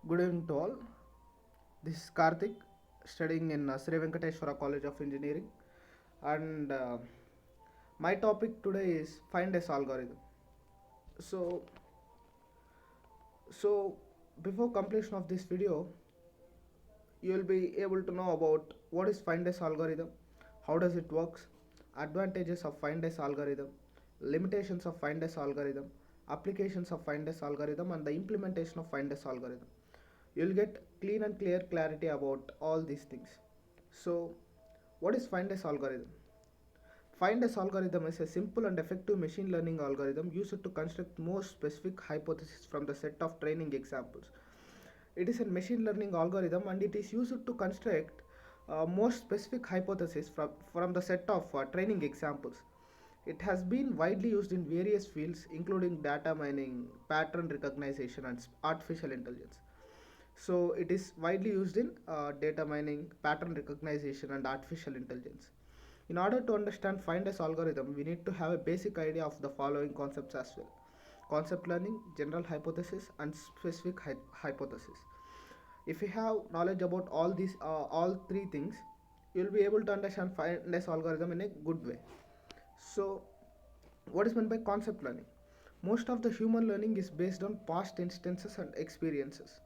Good evening to all. This is Karthik, studying in Sri Venkateswara College of Engineering, and my topic today is find S algorithm. So, so before completion of this video, you will be able to know about what is find S algorithm, how does it works, advantages of find S algorithm, limitations of find S algorithm, applications of find S algorithm, and the implementation of find S algorithm. You'll get clean and clear clarity about all these things. So, what is find S algorithm? Find S algorithm is a simple and effective machine learning algorithm used to construct more specific hypotheses from the set of training examples. It is a machine learning algorithm and it is used to construct more specific hypotheses from the set of training examples. It has been widely used in various fields including data mining, pattern recognition, and artificial intelligence. So it is widely used in data mining, pattern recognition, and artificial intelligence. In order to understand FindS algorithm, we need to have a basic idea of the following concepts as well: concept learning, general hypothesis, and specific hypothesis. If you have knowledge about all three things, you will be able to understand FindS algorithm in a good way. So, what is meant by concept learning? Most of the human learning is based on past instances and experiences.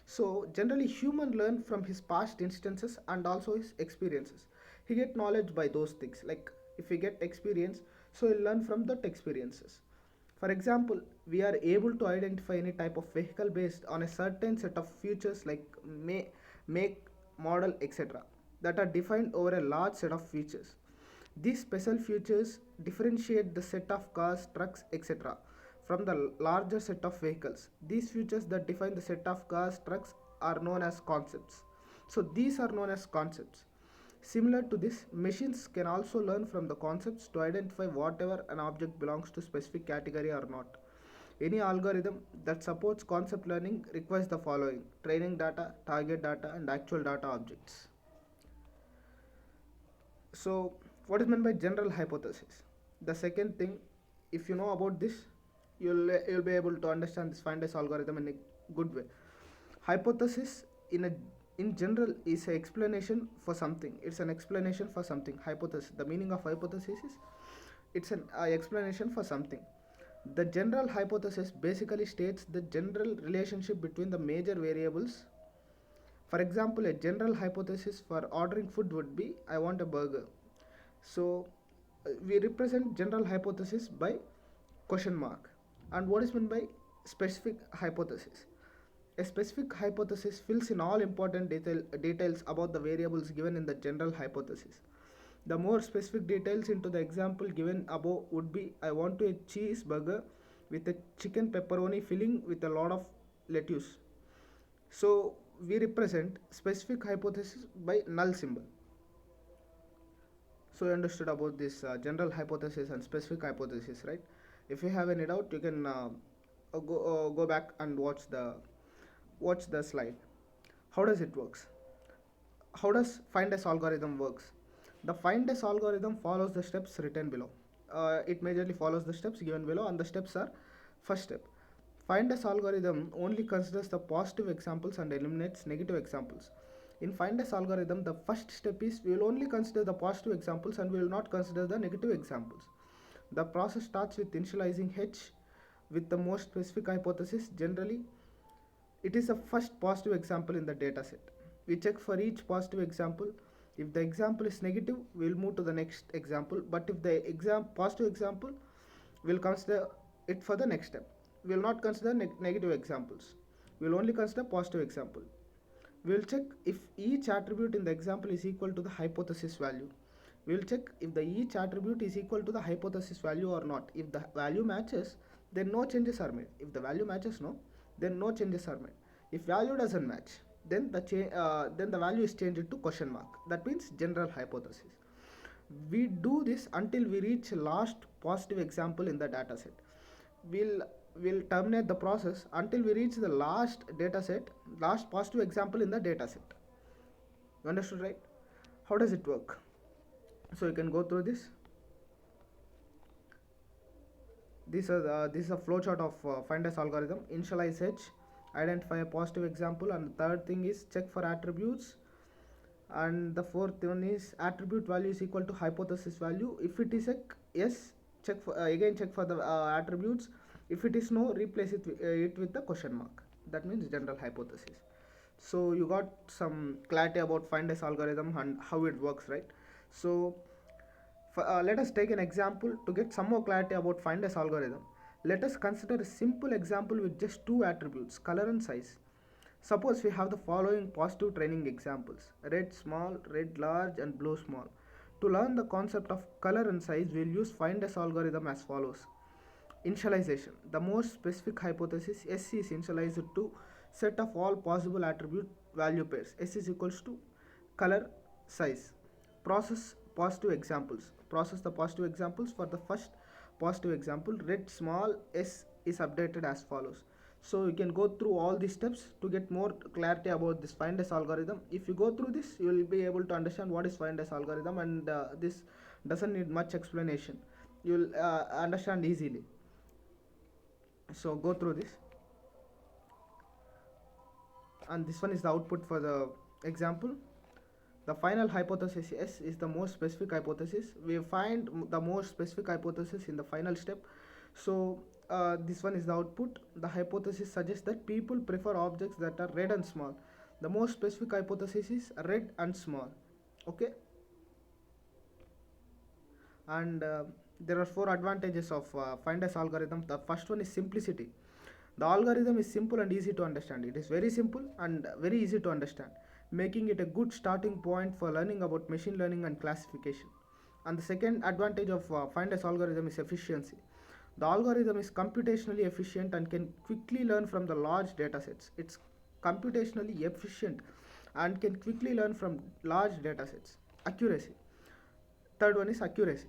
So generally human learn from his past instances and also his experiences. He get knowledge by those things. Like if he get experience, so he'll learn from that experiences. For example, we are able to identify any type of vehicle based on a certain set of features like make, model, etc. that are defined over a large set of features. These special features differentiate the set of cars, trucks, etc. from the larger set of vehicles. These features that define the set of cars, trucks are known as concepts. So these are known as concepts. Similar to this, machines can also learn from the concepts to identify whatever an object belongs to specific category or not. Any algorithm that supports concept learning requires the following: training data, target data, and actual data objects. So, what is meant by general hypothesis? The second thing, if you know about this, you'll be able to understand this FindS algorithm in a good way. Hypothesis in general is an explanation for something. It's an explanation for something. Hypothesis. The meaning of hypothesis is it's an explanation for something. The general hypothesis basically states the general relationship between the major variables. For example, a general hypothesis for ordering food would be I want a burger. So we represent general hypothesis by question mark. And what is meant by specific hypothesis? A specific hypothesis fills in all important details about the variables given in the general hypothesis. The more specific details into the example given above would be I want to a cheeseburger with a chicken pepperoni filling with a lot of lettuce. So we represent specific hypothesis by null symbol. So you understood about this general hypothesis and specific hypothesis, right? If you have any doubt, you can go back and watch the slide. How does it works? How does FindS algorithm works? The FindS algorithm follows the steps written below. It majorly follows the steps given below, and the steps are: first step, FindS algorithm only considers the positive examples and eliminates negative examples. In FindS algorithm, the first step is we will only consider the positive examples and we will not consider the negative examples. The process starts with initializing H with the most specific hypothesis. Generally, it is the first positive example in the dataset. We check for each positive example. If the example is negative, we will move to the next example. But if the positive example, we will consider it for the next step. We will not consider negative examples. We will only consider positive example. We will check if each attribute in the example is equal to the hypothesis value. We will check if the each attribute is equal to the hypothesis value or not. If the value matches, then no changes are made. If the value matches no, then no changes are made. If value doesn't match, then the value is changed to question mark. That means general hypothesis. We do this until we reach last positive example in the dataset. We'll will terminate the process until we reach the last dataset, last positive example in the dataset. You understood, right? How does it work? So you can go through this. This is a flowchart of FindS algorithm. Initialize H, identify a positive example, and the third thing is check for attributes, and the fourth one is attribute value is equal to hypothesis value. If it is a yes, check for again check for the attributes. If it is no, replace it with the question mark. That means general hypothesis. So you got some clarity about find S algorithm and how it works, right? So let us take an example to get some more clarity about find S algorithm. Let us consider a simple example with just two attributes, color and size. Suppose we have the following positive training examples: red small, red large, and blue small. To learn the concept of color and size, we will use find S algorithm as follows. Initialization. The most specific hypothesis S is initialized to set of all possible attribute value pairs. S is equals to color, size. Process positive examples. Process the positive examples. For the first positive example, red small, S is updated as follows. So you can go through all these steps to get more clarity about this find S algorithm. If you go through this, you will be able to understand what is find S algorithm, and this doesn't need much explanation. You will understand easily. So go through this, and this one is the output for the example. The final hypothesis S is the most specific hypothesis. We find the most specific hypothesis in the final step. So this one is the output. The hypothesis suggests that people prefer objects that are red and small. The most specific hypothesis is red and small. Okay. And there are four advantages of find S algorithm. The first one is simplicity. The algorithm is simple and easy to understand. It is very simple and very easy to understand, making it a good starting point for learning about machine learning and classification. And the second advantage of find S algorithm is efficiency. The algorithm is computationally efficient and can quickly learn from the large data sets. It's computationally efficient and can quickly learn from large data sets. Accuracy. Third one is accuracy.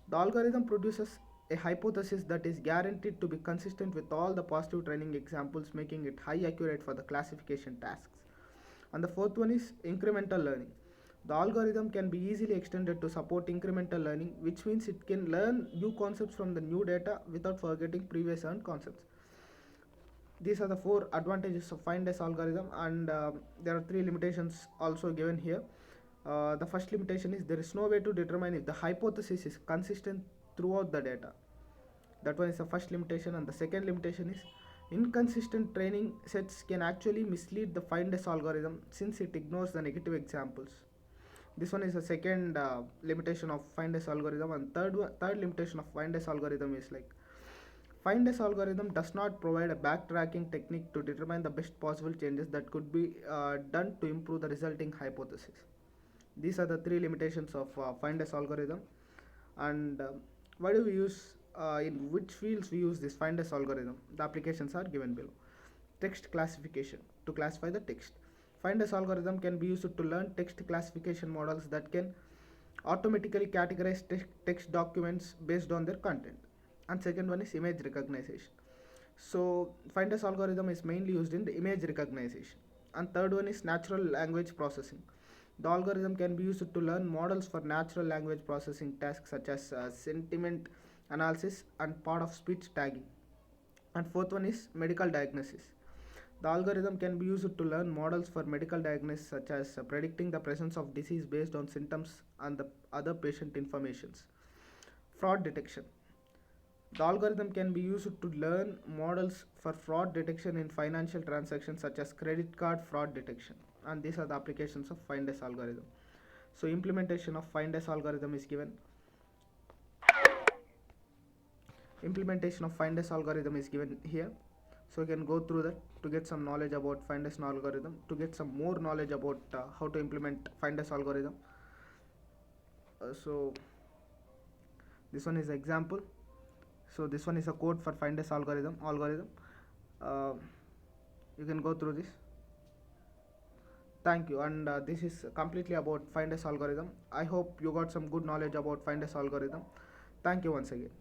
The algorithm produces a hypothesis that is guaranteed to be consistent with all the positive training examples, making it high accurate for the classification tasks. And the fourth one is incremental learning. The algorithm can be easily extended to support incremental learning, which means it can learn new concepts from the new data without forgetting previous learned concepts. These are the four advantages of find S algorithm, and there are three limitations also given here. The first limitation is there is no way to determine if the hypothesis is consistent throughout the data. That one is the first limitation. And the second limitation is inconsistent training sets can actually mislead the find S algorithm since it ignores the negative examples. This one is the second limitation of find S algorithm. And third limitation of find S algorithm is like find S algorithm does not provide a backtracking technique to determine the best possible changes that could be done to improve the resulting hypothesis. These are the three limitations of find S algorithm. And why do we use in which fields we use this find S algorithm? The applications are given below. Text classification, to classify the text. Find S algorithm can be used to learn text classification models that can automatically categorize text documents based on their content. And second one is image recognition. So find S algorithm is mainly used in the image recognition. And third one is natural language processing. The algorithm can be used to learn models for natural language processing tasks such as sentiment analysis and part of speech tagging. And fourth one is medical diagnosis. The algorithm can be used to learn models for medical diagnosis such as predicting the presence of disease based on symptoms and the other patient informations. Fraud detection. The algorithm can be used to learn models for fraud detection in financial transactions such as credit card fraud detection. And these are the applications of find S algorithm. So implementation of find S algorithm is given. Implementation of find S algorithm is given here. So you can go through that to get some knowledge about find S algorithm, to get some more knowledge about how to implement find S algorithm. So this one is an example. So this one is a code for find S algorithm. You can go through this. Thank you. And this is completely about find S algorithm. I hope you got some good knowledge about find S algorithm. Thank you once again.